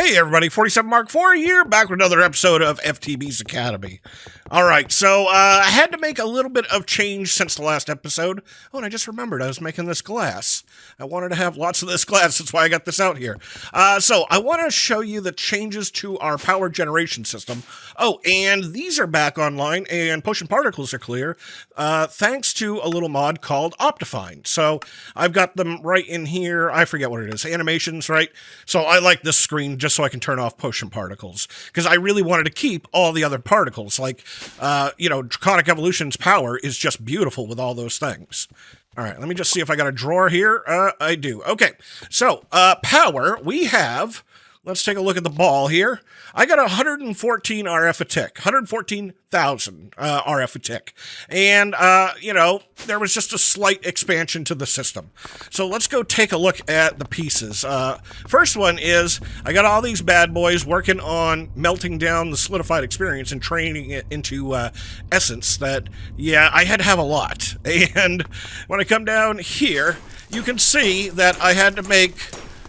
Hey everybody, 47 Mark IV here, back with another episode of FTB's Academy. Alright, so I had to make a little bit of change since the last episode. Oh, and I just remembered I was making this glass. I wanted to have lots of this glass, that's why I got this out here. So I want to show you the changes to our power generation system. Oh, and these are back online, and potion particles are clear, thanks to a little mod called Optifine. So I've got them right in here. I forget what it is, animations, right? So I like this screen just so I can turn off potion particles, because I really wanted to keep all the other particles, like, Draconic Evolution's power is just beautiful with all those things. All right, let me just see if I got a drawer here. I do. Okay, so power, we have, let's take a look at the ball here. I got 114 RF a tick, 114,000 RF a tick. And, there was just a slight expansion to the system. So let's go take a look at the pieces. First one is, I got all these bad boys working on melting down the solidified experience and training it into essence that, yeah, I had to have a lot. And when I come down here, you can see that I had to make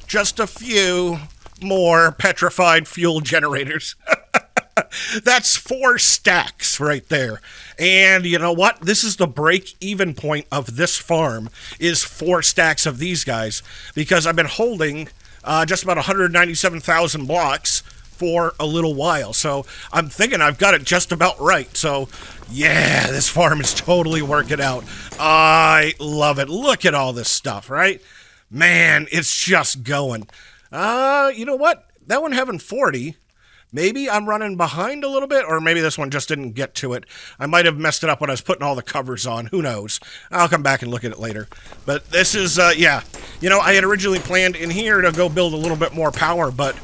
just a few more petrified fuel generators. That's 4 stacks right there. And you know what? This is the break-even point of this farm, is 4 stacks of these guys, because I've been holding just about 197,000 blocks for a little while. So I'm thinking I've got it just about right. So yeah, this farm is totally working out. I love it. Look at all this stuff, right? Man, it's just going. You know what? That one having 40, maybe I'm running behind a little bit, or maybe this one just didn't get to it. I might have messed it up when I was putting all the covers on. Who knows? I'll come back and look at it later. But this is, yeah. I had originally planned in here to go build a little bit more power, but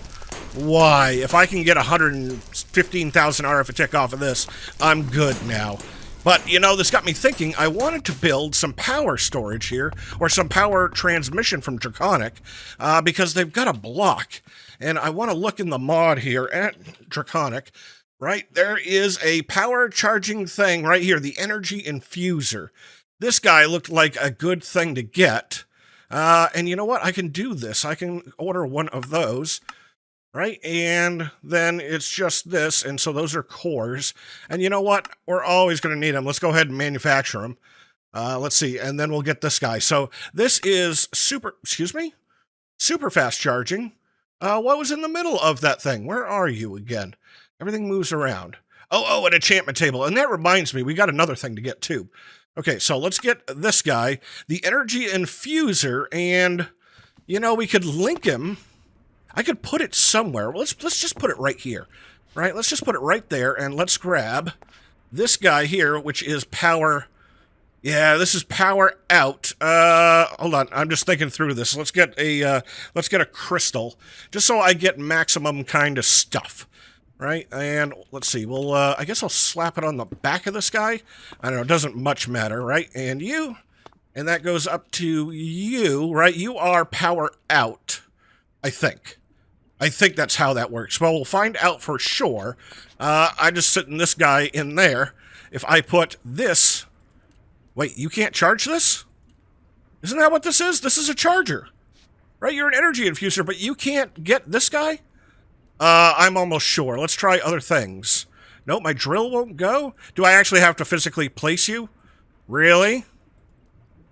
why? If I can get 115,000 RF a tick off of this, I'm good now. But, this got me thinking, I wanted to build some power storage here, or some power transmission from Draconic, because they've got a block. And I want to look in the mod here at Draconic, right? There is a power charging thing right here, the energy infuser. This guy looked like a good thing to get. And you know what? I can do this. I can order one of those. Right, and then it's just this, and so those are cores. And you know what? We're always going to need them. Let's go ahead and manufacture them. Let's see, and then we'll get this guy. So this is super fast charging. What was in the middle of that thing? Where are you again? Everything moves around. Oh, an enchantment table. And that reminds me, we got another thing to get too. Okay, so let's get this guy, the energy infuser, and, we could link him. I could put it somewhere. Let's just put it right here, right? Let's just put it right there, and let's grab this guy here, which is power. Yeah, this is power out. Hold on, I'm just thinking through this. Let's get a crystal, just so I get maximum kind of stuff, right? And let's see. Well, I guess I'll slap it on the back of this guy. I don't know. It doesn't much matter, right? And you, and that goes up to you, right? You are power out, I think. I think that's how that works. Well, we'll find out for sure. I'm just sitting this guy in there. If I put this... Wait, you can't charge this? Isn't that what this is? This is a charger. Right? You're an energy infuser, but you can't get this guy? I'm almost sure. Let's try other things. Nope, my drill won't go. Do I actually have to physically place you? Really?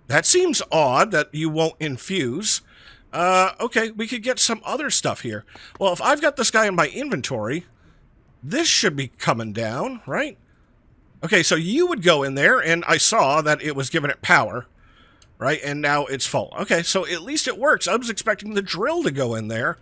That seems odd that you won't infuse. Okay, we could get some other stuff here. Well, if I've got this guy in my inventory, this should be coming down, right? Okay, so you would go in there, and I saw that it was giving it power, right? And now it's full. Okay, so at least it works. I was expecting the drill to go in there.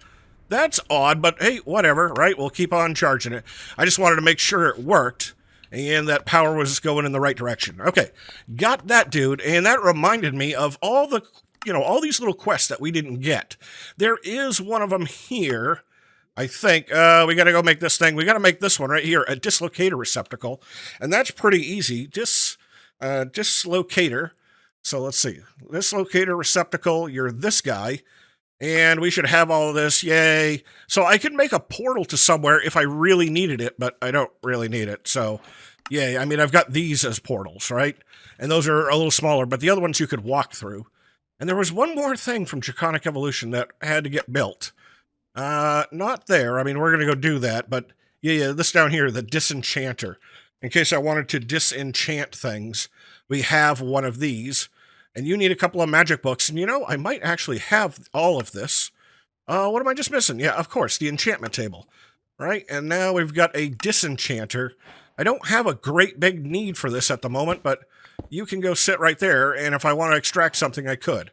That's odd, but hey, whatever, right? We'll keep on charging it. I just wanted to make sure it worked, and that power was going in the right direction. Okay, got that dude, and that reminded me of all the... all these little quests that we didn't get. There is one of them here, I think. We got to go make this thing. We got to make this one right here, a dislocator receptacle. And that's pretty easy. Dislocator. So let's see. Dislocator receptacle, you're this guy. And we should have all of this. Yay. So I could make a portal to somewhere if I really needed it, but I don't really need it. So, yay. I mean, I've got these as portals, right? And those are a little smaller, but the other ones you could walk through. And there was one more thing from Draconic Evolution that had to get built. Not there. I mean, we're going to go do that, but yeah, this down here, the disenchanter. In case I wanted to disenchant things, we have one of these. And you need a couple of magic books. And I might actually have all of this. What am I just missing? Yeah, of course, the enchantment table. Right? And now we've got a disenchanter. I don't have a great big need for this at the moment, but you can go sit right there. And if I want to extract something, I could.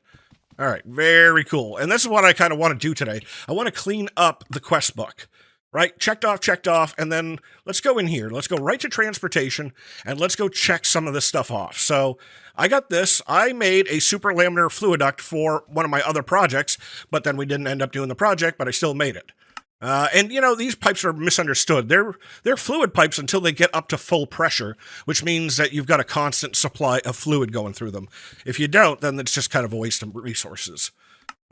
All right, very cool. And this is what I kind of want to do today. I want to clean up the quest book, right? Checked off, and then let's go in here. Let's go right to transportation, and let's go check some of this stuff off. So I got this. I made a super laminar fluid duct for one of my other projects, but then we didn't end up doing the project, but I still made it. And these pipes are misunderstood. They're fluid pipes until they get up to full pressure, which means that you've got a constant supply of fluid going through them. If you don't, then it's just kind of a waste of resources.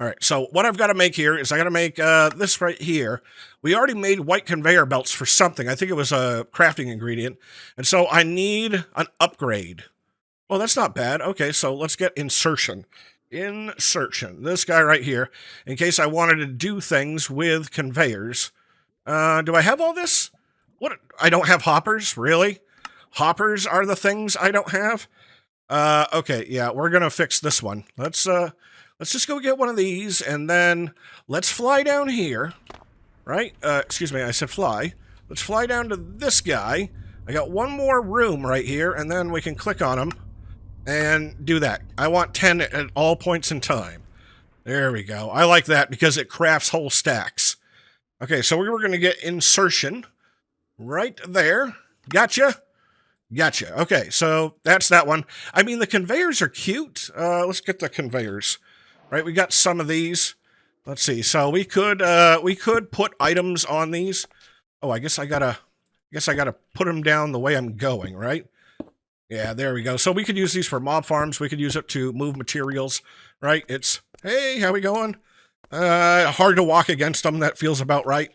All right, so what I've got to make here is I got to make this right here. We already made white conveyor belts for something. I think it was a crafting ingredient. And so I need an upgrade. Well, that's not bad. Okay, so let's get insertion. Insertion. This guy right here, in case I wanted to do things with conveyors. Do I have all this? What? I don't have hoppers? Really? Hoppers are the things I don't have? Okay, yeah, we're gonna fix this one. Let's just go get one of these, and then let's fly down here, right? Excuse me, I said fly. Let's fly down to this guy. I got one more room right here, and then we can click on him. And do that. I want 10 at all points in time. There we go. I like that because it crafts whole stacks. Okay, so we were going to get insertion right there. Gotcha. Okay, so that's that one. I mean, the conveyors are cute. Let's get the conveyors. Right, we got some of these. Let's see. So we could put items on these. Oh, I guess I gotta put them down the way I'm going, right? Yeah, there we go. So we could use these for mob farms. We could use it to move materials, right? Hey, how we going? Hard to walk against them. That feels about right.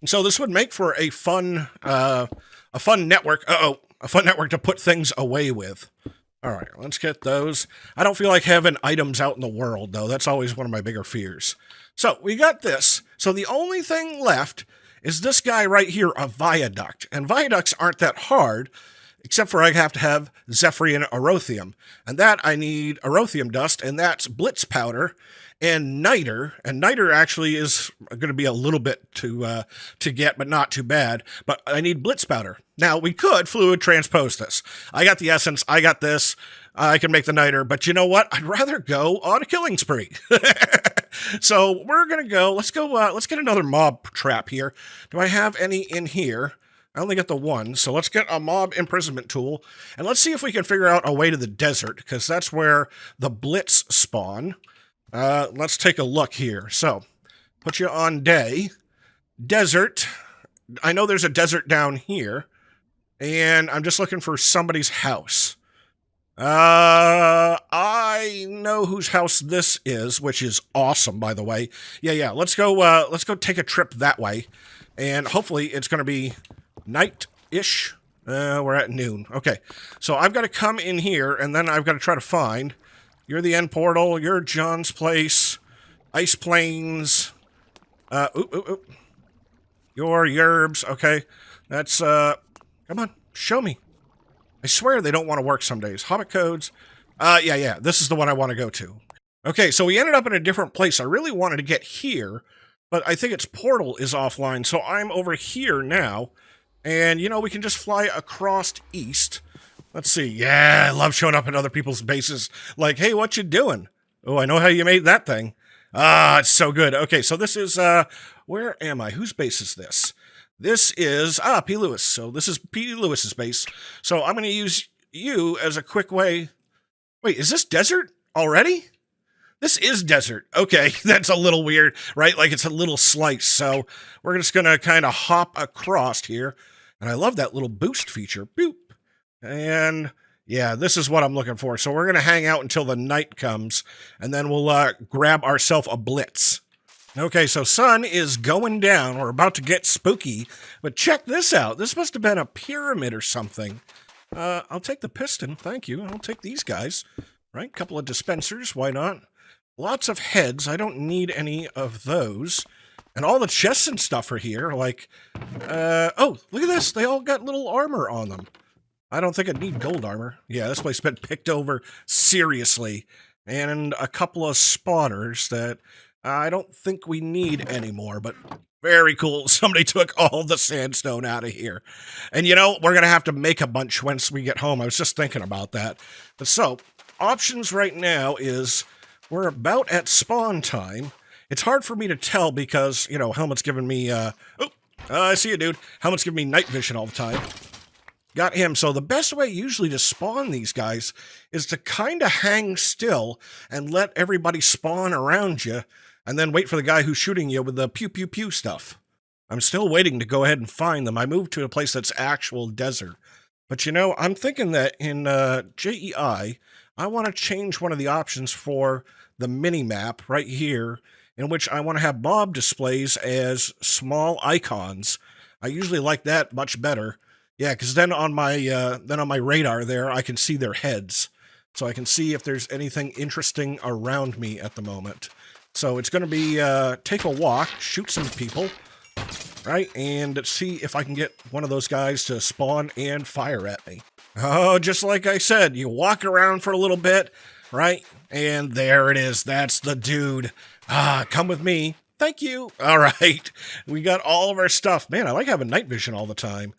And so this would make for a fun network. A fun network to put things away with. All right, let's get those. I don't feel like having items out in the world, though. That's always one of my bigger fears. So we got this. So the only thing left is this guy right here, a viaduct. And viaducts aren't that hard, except for I have to have Zephyrian Orothium. And that I need Orothium dust, and that's Blitz Powder and Niter. And Niter actually is going to be a little bit to get, but not too bad. But I need Blitz Powder. Now, we could fluid transpose this. I got the essence. I got this. I can make the Niter. But you know what? I'd rather go on a killing spree. So we're going to go. Let's get another mob trap here. Do I have any in here? I only got the one, so let's get a mob imprisonment tool, and let's see if we can figure out a way to the desert, because that's where the Blitz spawn. Let's take a look here. So, put you on day. Desert. I know there's a desert down here, and I'm just looking for somebody's house. I know whose house this is, which is awesome, by the way. Yeah, let's go take a trip that way, and hopefully it's going to be night-ish. We're at noon. Okay, so I've got to come in here, and then I've got to try to find... You're the end portal. You're John's place. Ice plains. Your yerbs. Okay, that's... Come on, show me. I swear they don't want to work some days. Hobbit codes. Yeah, this is the one I want to go to. Okay, so we ended up in a different place. I really wanted to get here, but I think its portal is offline, so I'm over here now. And, we can just fly across east. Let's see. Yeah, I love showing up at other people's bases. Like, hey, what you doing? Oh, I know how you made that thing. Ah, it's so good. Okay, so this is, where am I? Whose base is this? This is, P. Lewis. So this is P. Lewis's base. So I'm going to use you as a quick way. Wait, is this desert already? This is desert. Okay, that's a little weird, right? Like it's a little slice. So we're just going to kind of hop across here. And I love that little boost feature. Boop. And yeah, this is what I'm looking for. So we're going to hang out until the night comes. And then we'll grab ourselves a blitz. Okay, so sun is going down. We're about to get spooky. But check this out. This must have been a pyramid or something. I'll take the piston. Thank you. I'll take these guys. Right? Couple of dispensers. Why not? Lots of heads. I don't need any of those. And all the chests and stuff are here. Like, oh, look at this. They all got little armor on them. I don't think I need gold armor. Yeah, this place has been picked over seriously. And a couple of spotters that I don't think we need anymore, but very cool. Somebody took all the sandstone out of here. And you know, we're going to have to make a bunch once we get home. I was just thinking about that. But so, options right now is we're about at spawn time. It's hard for me to tell because, you know, Helmet's giving me, I see you, dude. Helmet's giving me night vision all the time. Got him. So the best way usually to spawn these guys is to kind of hang still and let everybody spawn around you and then wait for the guy who's shooting you with the pew pew pew stuff. I'm still waiting to go ahead and find them. I moved to a place that's actual desert. But you know, I'm thinking that in JEI, I want to change one of the options for the mini-map right here, in which I want to have mob displays as small icons. I usually like that much better. Yeah, because then on my radar there, I can see their heads. So I can see if there's anything interesting around me at the moment. So it's going to be take a walk, shoot some people, right? And see if I can get one of those guys to spawn and fire at me. Oh, just like I said, you walk around for a little bit, right? And there it is. That's the dude. Come with me. Thank you. All right. We got all of our stuff. Man, I like having night vision all the time.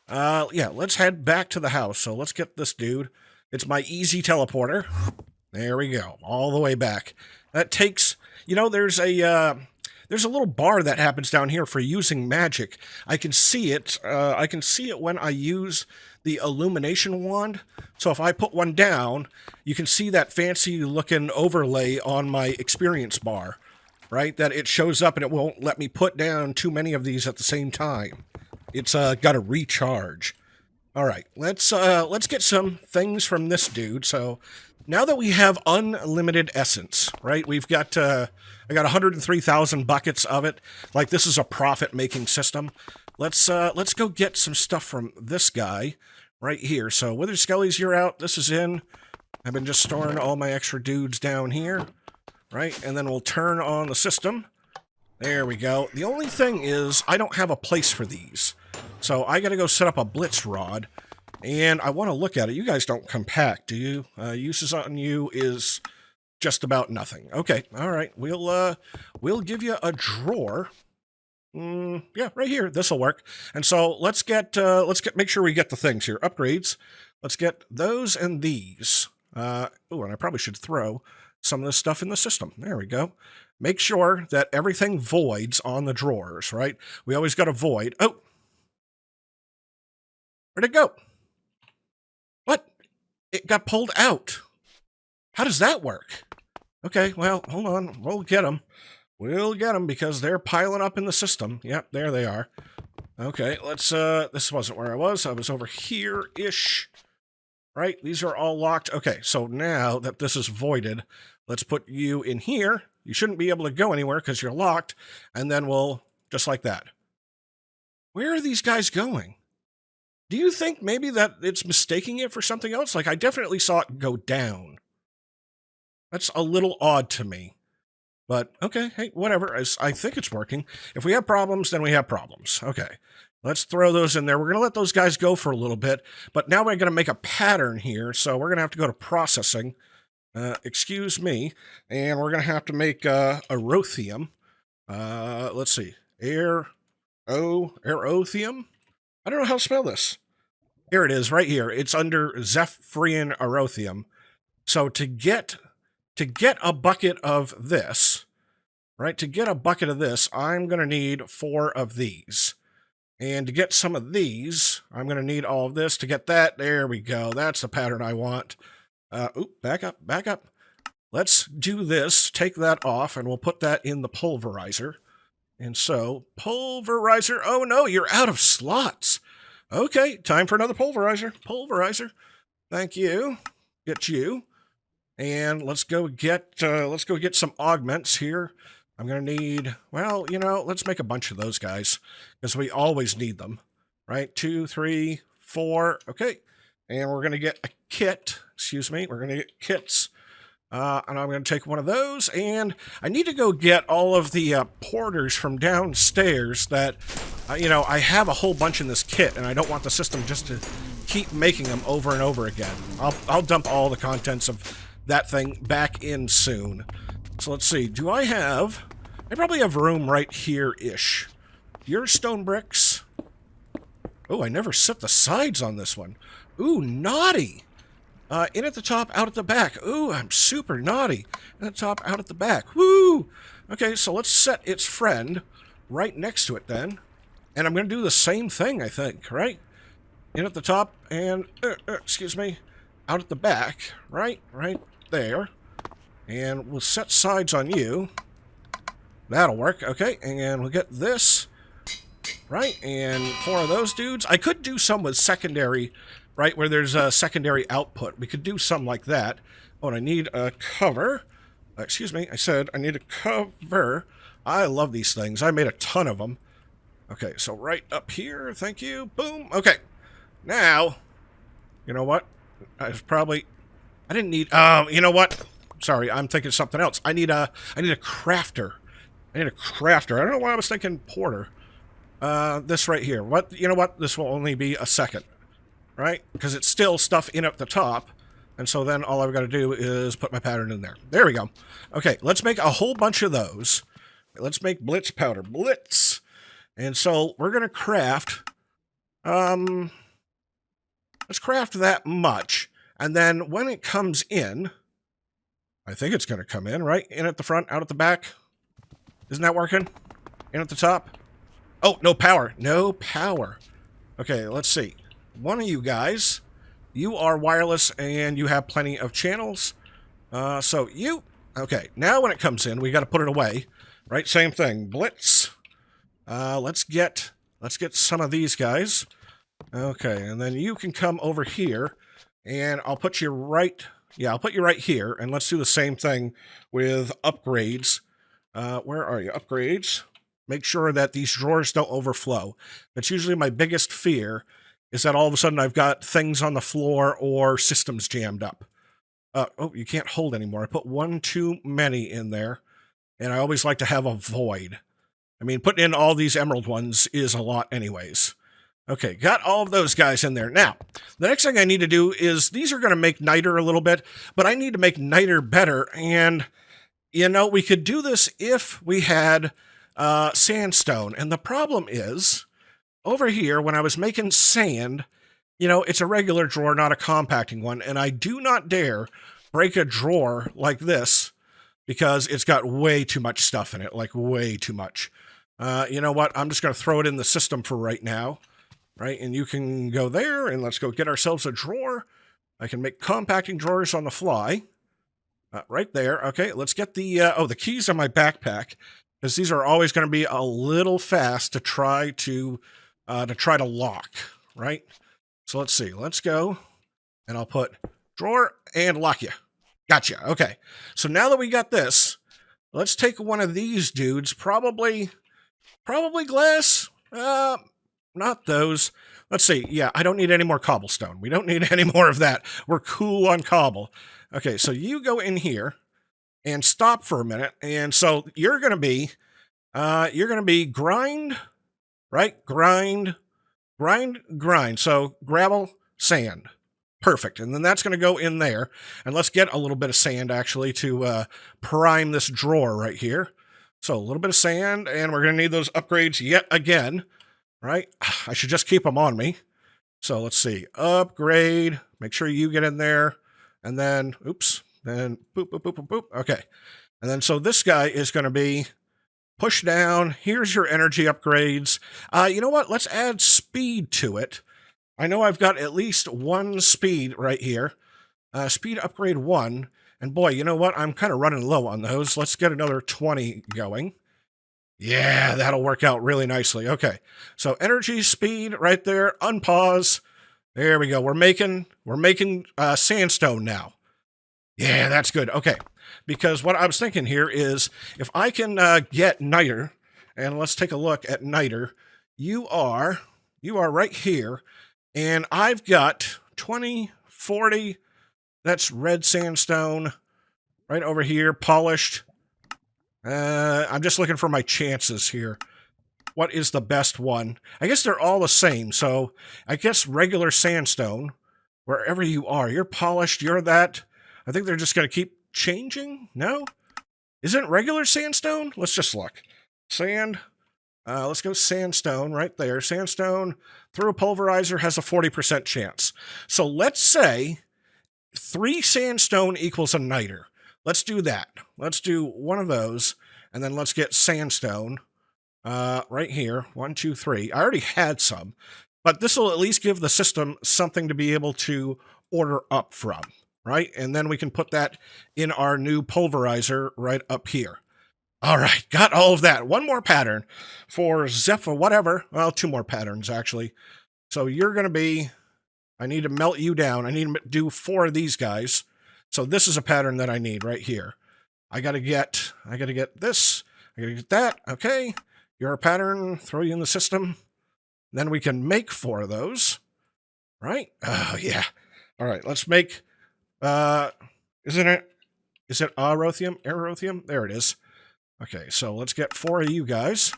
Yeah, let's head back to the house. So let's get this dude. It's my easy teleporter. There we go. All the way back. That takes, you know, there's a little bar that happens down here for using magic. I can see it. I can see it when I use the illumination wand. So if I put one down, you can see that fancy looking overlay on my experience bar, right? That it shows up and it won't let me put down too many of these at the same time. It's got to recharge. All right, let's get some things from this dude. So now that we have unlimited essence, right? We've got I got 103,000 buckets of it. Like this is a profit-making system. Let's go get some stuff from this guy right here. So Withered Skellies, you're out. This is in. I've been just storing all my extra dudes down here, right? And then we'll turn on the system. There we go. The only thing is I don't have a place for these. So I got to go set up a Blitz rod, and I want to look at it. You guys don't compact, do you? Uses on you is just about nothing. Okay, all right. We'll give you a drawer. Yeah, right here. This'll work. And so let's make sure we get the things here. Upgrades. Let's get those and these. Oh, and I probably should throw some of this stuff in the system. There we go. Make sure that everything voids on the drawers, right? We always got to void. Oh. Where'd it go? What? It got pulled out. How does that work? Okay, well, hold on. We'll get them. We'll get them because they're piling up in the system. Yep, there they are. Okay, let's, this wasn't where I was. I was over here-ish. Right? These are all locked. Okay, so now that this is voided, let's put you in here. You shouldn't be able to go anywhere because you're locked. And then we'll, just like that. Where are these guys going? Do you think maybe that it's mistaking it for something else? Like, I definitely saw it go down. That's a little odd to me. But, okay, hey, whatever. I think it's working. If we have problems, then we have problems. Okay, let's throw those in there. We're going to let those guys go for a little bit. But now we're going to make a pattern here. So we're going to have to go to processing. Excuse me. And we're going to have to make a Rothium. Let's see. Aerothium? I don't know how to spell this. Here it is, right here. It's under Zephyrian Aerothium. So to get a bucket of this, right? To get a bucket of this, I'm going to need 4 of these. And to get some of these, I'm going to need all of this. To get that, there we go. That's the pattern I want. Back up, back up. Let's do this. Take that off, and we'll put that in the pulverizer. And so, pulverizer. Oh no, you're out of slots. Okay, time for another pulverizer. Pulverizer. Thank you. Get you. And let's go get some augments here. I'm gonna need, well, you know, let's make a bunch of those guys because we always need them, right? 2, 3, 4. Okay, and we're gonna get a kit. Excuse me. We're gonna get kits. And I'm going to take one of those, and I need to go get all of the porters from downstairs that, I have a whole bunch in this kit, and I don't want the system just to keep making them over and over again. I'll dump all the contents of that thing back in soon. So let's see, I probably have room right here-ish. Your stone bricks. Oh, I never set the sides on this one. Ooh, naughty. In at the top, out at the back. Ooh, I'm super naughty. In at the top, out at the back. Woo! Okay, so let's set its friend right next to it then. And I'm going to do the same thing, I think, right? In at the top and, excuse me, out at the back. Right there. And we'll set sides on you. That'll work, okay. And we'll get this, right? And 4 of those dudes. I could do some with secondary, right, where there's a secondary output. We could do something like that. Oh, and I need a cover. Excuse me, I said I need a cover. I love these things. I made a ton of them. Okay, so right up here, thank you. Boom. Okay, now, you know what? I didn't need, you know what? Sorry, I'm thinking something else. I need a crafter. I don't know why I was thinking porter. This right here. You know what? This will only be a second. Right? Because it's still stuff in at the top. And so then all I've got to do is put my pattern in there. There we go. Okay, let's make a whole bunch of those. Let's make Blitz Powder. Blitz! And so we're going to craft... let's craft that much. And then when it comes in... I think it's going to come in, right? In at the front, out at the back. Isn't that working? In at the top? Oh, no power. No power. Okay, let's see. One of you guys, you are wireless and you have plenty of channels. Okay, now when it comes in, we got to put it away, right? Same thing, Blitz. Let's get some of these guys. Okay, and then you can come over here, and I'll put you right here, and let's do the same thing with upgrades. Where are you? Upgrades. Make sure that these drawers don't overflow. That's usually my biggest fear, is that all of a sudden I've got things on the floor or systems jammed up. Oh, you can't hold anymore. I put one too many in there, and I always like to have a void. I mean, putting in all these emerald ones is a lot anyways. Okay, got all of those guys in there. Now, the next thing I need to do is, these are going to make niter a little bit, but I need to make niter better, and, we could do this if we had sandstone, and the problem is, over here, when I was making sand, it's a regular drawer, not a compacting one, and I do not dare break a drawer like this because it's got way too much stuff in it, like way too much. You know what? I'm just going to throw it in the system for right now, right? And you can go there, and let's go get ourselves a drawer. I can make compacting drawers on the fly. Right there. Okay, let's get the keys on my backpack, because these are always going to be a little fast to try to lock, right? So let's see. Let's go, and I'll put drawer and lock you. Gotcha. Okay. So now that we got this, let's take one of these dudes. Probably glass. Not those. Let's see. Yeah, I don't need any more cobblestone. We don't need any more of that. We're cool on cobble. Okay, so you go in here and stop for a minute. And so you're going to be grind, right? Grind. So gravel, sand. Perfect. And then that's going to go in there. And let's get a little bit of sand, actually, to prime this drawer right here. So a little bit of sand, and we're going to need those upgrades yet again, right? I should just keep them on me. So let's see. Upgrade. Make sure you get in there. And then, oops. Then boop, boop, boop, boop, boop. Okay. And then so this guy is going to be push down. Here's your energy upgrades. You know what? Let's add speed to it. I know I've got at least one speed right here. Speed upgrade 1. And boy, you know what? I'm kind of running low on those. Let's get another 20 going. Yeah, that'll work out really nicely. Okay. So energy, speed right there. Unpause. There we go. We're making sandstone now. Yeah, that's good. Okay. Because what I was thinking here is, if I can get niter, and let's take a look at niter. You are right here, and I've got 20, 40, that's red sandstone, right over here, polished. I'm just looking for my chances here. What is the best one? I guess they're all the same, so I guess regular sandstone, wherever you are, you're polished, you're that. I think they're just going to keep changing? No? Isn't regular sandstone? Let's just look. Sand. Let's go sandstone right there. Sandstone through a pulverizer has a 40% chance. So let's say 3 sandstone equals a niter. Let's do that. Let's do one of those, and then let's get sandstone right here. 1, 2, 3. I already had some, but this will at least give the system something to be able to order up from, right? And then we can put that in our new pulverizer right up here. All right, got all of that. One more pattern for Zephyr, whatever. Well, 2 more patterns, actually. So you're going to be, I need to melt you down. I need to do 4 of these guys. So this is a pattern that I need right here. I got to get this. I got to get that. Okay, you're a pattern. Throw you in the system. Then we can make 4 of those, right? Oh, yeah. All right, let's make, is it Arothium? Aerothium? There it is. Okay, so let's get 4 of you guys.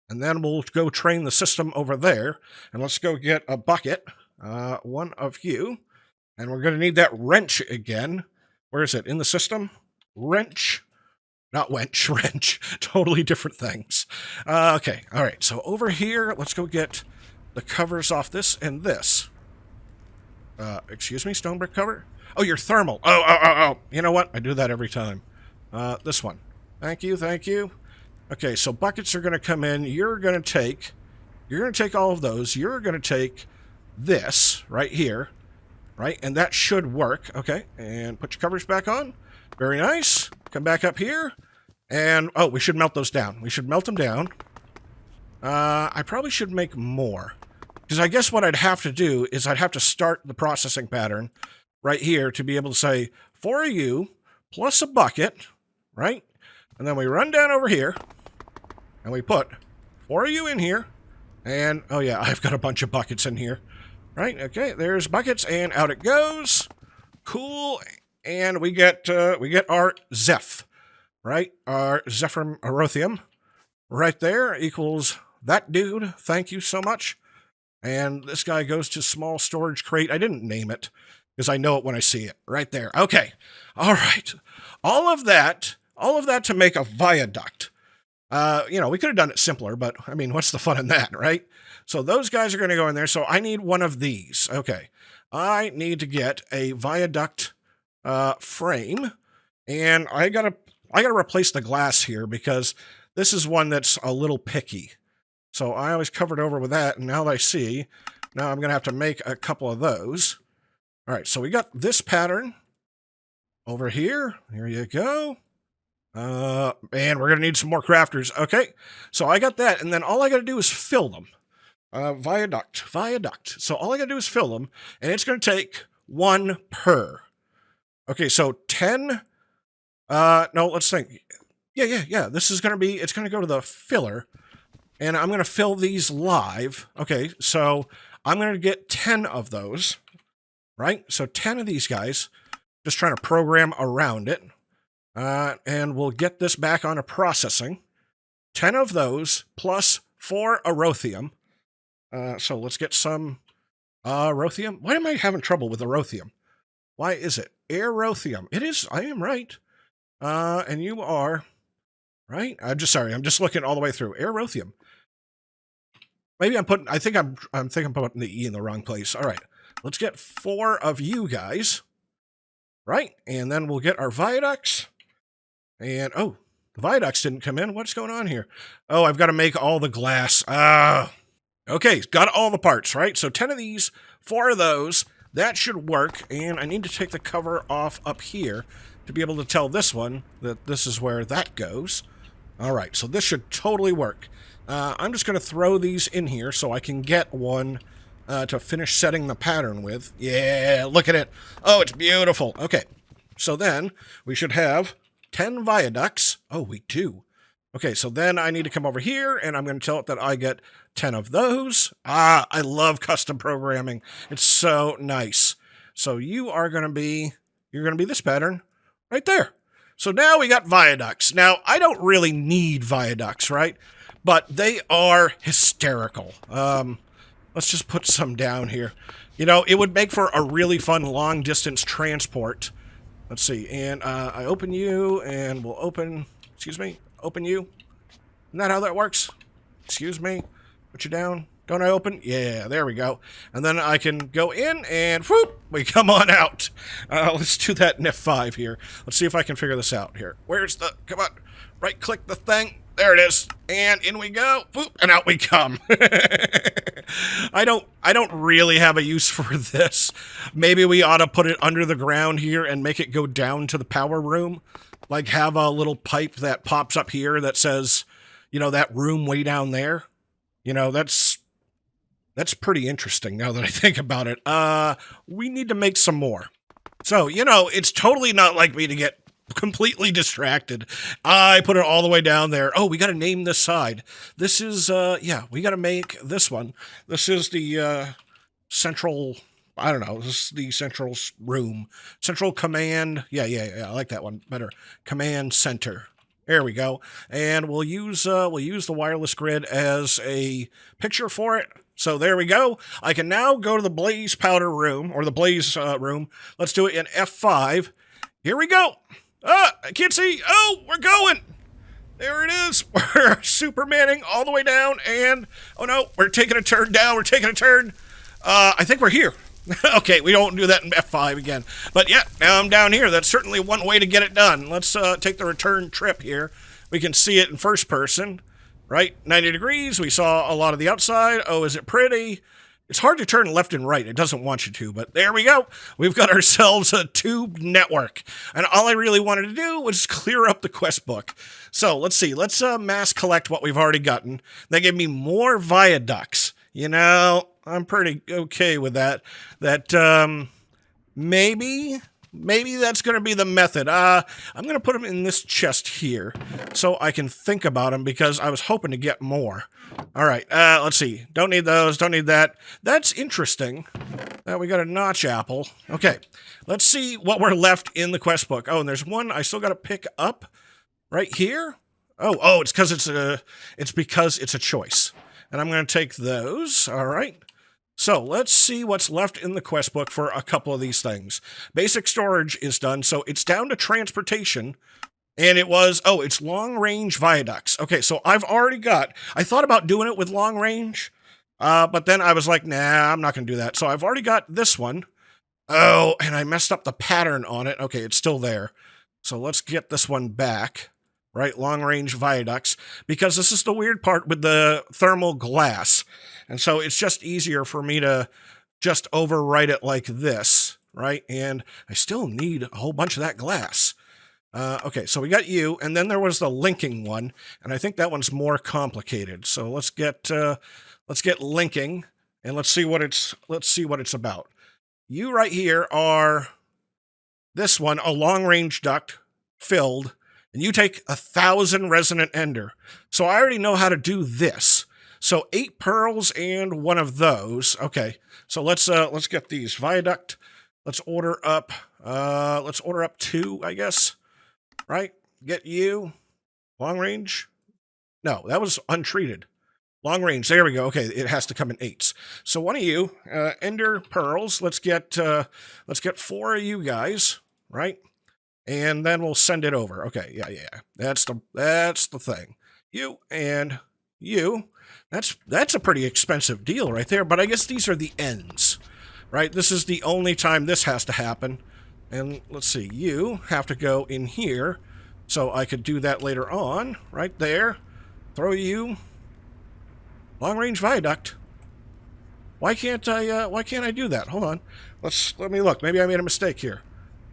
And then we'll go train the system over there. And let's go get a bucket. 1 of you. And we're going to need that wrench again. Where is it? In the system? Wrench. Not wench, wrench. Totally different things. Okay, all right. So over here, let's go get the covers off this and this. Excuse me, stone brick cover? Oh, your thermal. Oh. You know what? I do that every time. This one. Thank you, thank you. Okay, so buckets are going to come in. You're going to take all of those. You're going to take this right here, right? And that should work. Okay, and put your covers back on. Very nice. Come back up here. And, oh, we should melt those down. We should melt them down. I probably should make more. Because I guess what I'd have to do is I'd have to start the processing pattern right here to be able to say, 4 of you plus a bucket, right? And then we run down over here, and we put 4 of you in here, and, oh yeah, I've got a bunch of buckets in here, right? Okay, there's buckets, and out it goes. Cool, and we get our Zeph, right? Our Zephyr Arothium right there equals that dude. Thank you so much. And this guy goes to small storage crate. I didn't name it, because I know it when I see it. Right there. Okay, all right. All of that to make a viaduct. We could have done it simpler, but, I mean, what's the fun in that, right? So those guys are going to go in there, so I need one of these. Okay, I need to get a viaduct frame, and I gotta replace the glass here, because this is one that's a little picky. So I always covered over with that, and now that I see, now I'm going to have to make a couple of those. All right, so we got this pattern over here. Here you go. And we're going to need some more crafters. Okay, so I got that, and then all I got to do is fill them. Viaduct. So all I got to do is fill them, and it's going to take 1 per. Okay, so 10. No, let's think. Yeah. This is going to be, it's going to go to the filler, and I'm going to fill these live. Okay, so I'm going to get 10 of those, right? So 10 of these guys, just trying to program around it. And we'll get this back onto processing. 10 of those plus 4 Arothium. So let's get some Arothium. Why am I having trouble with Arothium? Why is it? Aerothium. It is. I am right. And you are right. I'm just looking all the way through. Aerothium. Maybe I think I'm putting the E in the wrong place. All right. Let's get 4 of you guys. Right. And then we'll get our viaducts. And, oh, the viaducts didn't come in. What's going on here? Oh, I've got to make all the glass. Okay, got all the parts, right? So 10 of these, 4 of those. That should work. And I need to take the cover off up here to be able to tell this one that this is where that goes. All right, so this should totally work. I'm just going to throw these in here so I can get one to finish setting the pattern with. Yeah, look at it. Oh, it's beautiful. Okay, so then we should have 10 viaducts. Oh, we do. Okay, so then I need to come over here, and I'm going to tell it that I get 10 of those. I love custom programming. It's so nice. So you're going to be this pattern right there. So now we got viaducts. Now, I don't really need viaducts, right? But they are hysterical. Let's just put some down here. You know, it would make for a really fun long-distance transport. Let's see, and I open you, and we'll open, excuse me, open you. Isn't that how that works? Excuse me, put you down. Don't I open? Yeah, there we go. And then I can go in, and whoop, we come on out. Let's do that in F5 here. Let's see if I can figure this out here. Where's the, come on, right-click the thing. There it is. And in we go. Whoop, and out we come. I don't really have a use for this. Maybe we ought to put it under the ground here and make it go down to the power room. Like have a little pipe that pops up here that says, you know, that room way down there. You know, that's pretty interesting now that I think about it. We need to make some more. So, you know, it's totally not like me to get completely distracted. I put it all the way down there. Oh, we got to name this side. This is, yeah, we got to make this one. This is the central, I don't know, this is the central room. Central command. Yeah, I like that one better. Command center. There we go. And we'll use the wireless grid as a picture for it. So there we go. I can now go to the Blitz Powder room, or the Blaze room. Let's do it in F5. Here we go. I can't see. Oh, we're going. There it is. We're Supermaning all the way down, and oh no, we're taking a turn down. We're taking a turn. I think we're here. Okay, we don't do that in F5 again. But yeah, now I'm down here. That's certainly one way to get it done. Let's take the return trip here. We can see it in first person, right? 90 degrees. We saw a lot of the outside. Oh, is it pretty? It's hard to turn left and right. It doesn't want you to, but there we go. We've got ourselves a tube network. And all I really wanted to do was clear up the quest book. So let's see. Let's mass collect what we've already gotten. They gave me more viaducts. You know, I'm pretty okay with that. Maybe that's going to be the method. I'm going to put them in this chest here so I can think about them because I was hoping to get more. All right, let's see. Don't need those. Don't need that. That's interesting. We got a notch apple. Okay, let's see what we're left in the quest book. Oh, and there's one I still got to pick up right here. Oh, it's because it's a choice. And I'm going to take those. All right. So let's see what's left in the quest book for a couple of these things. Basic storage is done, so it's down to transportation. And it was, it's long-range viaducts. Okay, so I thought about doing it with long-range, but then I was like, nah, I'm not going to do that. So I've already got this one. Oh, and I messed up the pattern on it. Okay, it's still there. So let's get this one back. Right, long-range viaducts, because this is the weird part with the thermal glass. And so it's just easier for me to just overwrite it like this, right? And I still need a whole bunch of that glass. Okay, so we got you, and then there was the linking one, and I think that one's more complicated. So let's get linking, and let's see what it's about. You right here are this one, a long-range duct filled. And you take 1,000 resonant ender. So I already know how to do this. So 8 pearls and one of those. Okay. So let's get these viaduct. Let's order up 2, I guess. Right? Get you. Long range. No, that was untreated. Long range. There we go. Okay, it has to come in 8s. So one of you, ender pearls. Let's get 4 of you guys, right? And then we'll send it over. Okay, yeah. That's the thing. You and you. That's a pretty expensive deal right there, but I guess these are the ends. Right? This is the only time this has to happen. And let's see, you have to go in here. So I could do that later on. Right there. Throw you. Long range viaduct. Why can't I do that? Hold on. Let me look. Maybe I made a mistake here.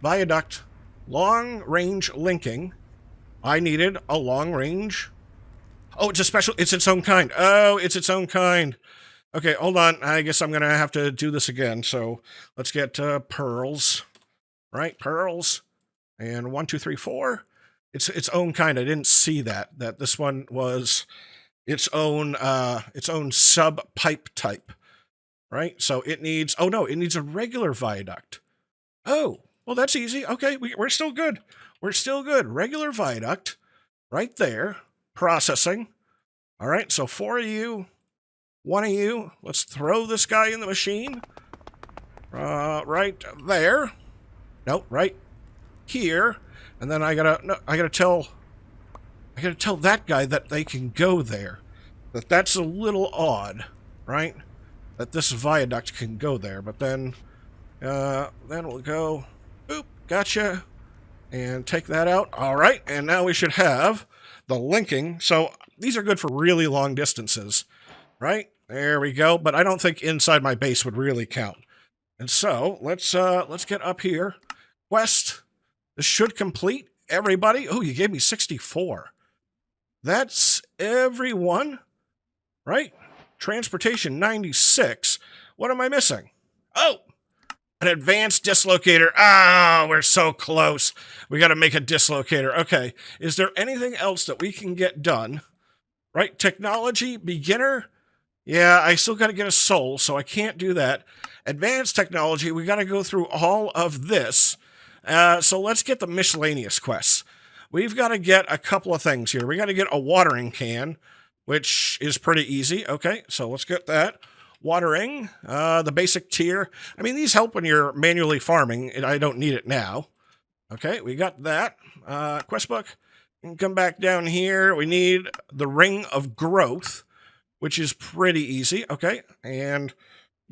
Viaduct. Long-range linking. I needed a long-range. Oh, it's its own kind. Oh, it's its own kind. Okay, hold on. I guess I'm going to have to do this again. So let's get pearls. Right, pearls. And 1, 2, 3, 4. It's its own kind. I didn't see that this one was its own sub-pipe type. Right, so it needs, it needs a regular viaduct. Oh, Well, that's easy. Okay, we're still good. We're still good. Regular viaduct, right there. Processing. All right, so 4 of you, 1 of you. Let's throw this guy in the machine. Right there. Nope, right here. And then I gotta tell that guy that they can go there. That's a little odd, right? That this viaduct can go there, but then we'll go, boop, gotcha, and take that out. All right, and now we should have the linking. So these are good for really long distances, right? There we go. But I don't think inside my base would really count. And so let's get up here. Quest. This should complete everybody. Oh, you gave me 64. That's everyone, right? Transportation 96. What am I missing? Oh, an advanced dislocator. Ah, we're so close. We got to make a dislocator. Okay. Is there anything else that we can get done? Right? Technology, beginner. Yeah, I still got to get a soul, so I can't do that. Advanced technology, we got to go through all of this. So let's get the miscellaneous quests. We've got to get a couple of things here. We got to get a watering can, which is pretty easy. Okay, so let's get that. Watering, the basic tier. I mean, these help when you're manually farming, and I don't need it now. Okay, we got that. Quest book. And come back down here. We need the Ring of Growth, which is pretty easy. Okay, and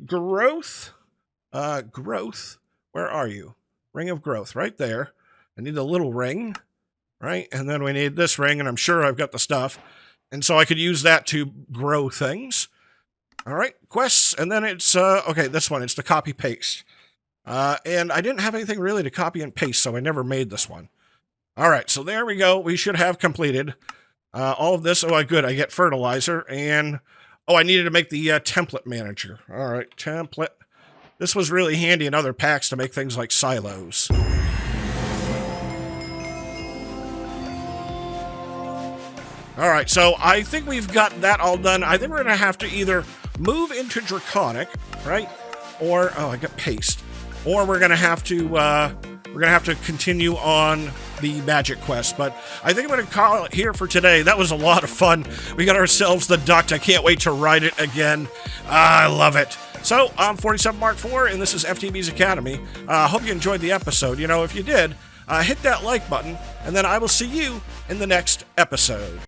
growth. Growth. Where are you? Ring of Growth, right there. I need the little ring, right? And then we need this ring, and I'm sure I've got the stuff. And so I could use that to grow things. All right, quests, and then it's, okay, this one, it's the copy-paste. And I didn't have anything really to copy and paste, so I never made this one. All right, so there we go. We should have completed all of this. Oh, good, I get fertilizer, and, oh, I needed to make the template manager. All right, template. This was really handy in other packs to make things like silos. All right, so I think we've got that all done. I think we're going to have to either move into Draconic, right? Or, oh, I got paste. Or we're going to have to continue on the magic quest. But I think I'm going to call it here for today. That was a lot of fun. We got ourselves the duct. I can't wait to ride it again. I love it. So, I'm 47 Mark IV, and this is FTB's Academy. Hope you enjoyed the episode. You know, if you did, hit that like button, and then I will see you in the next episode.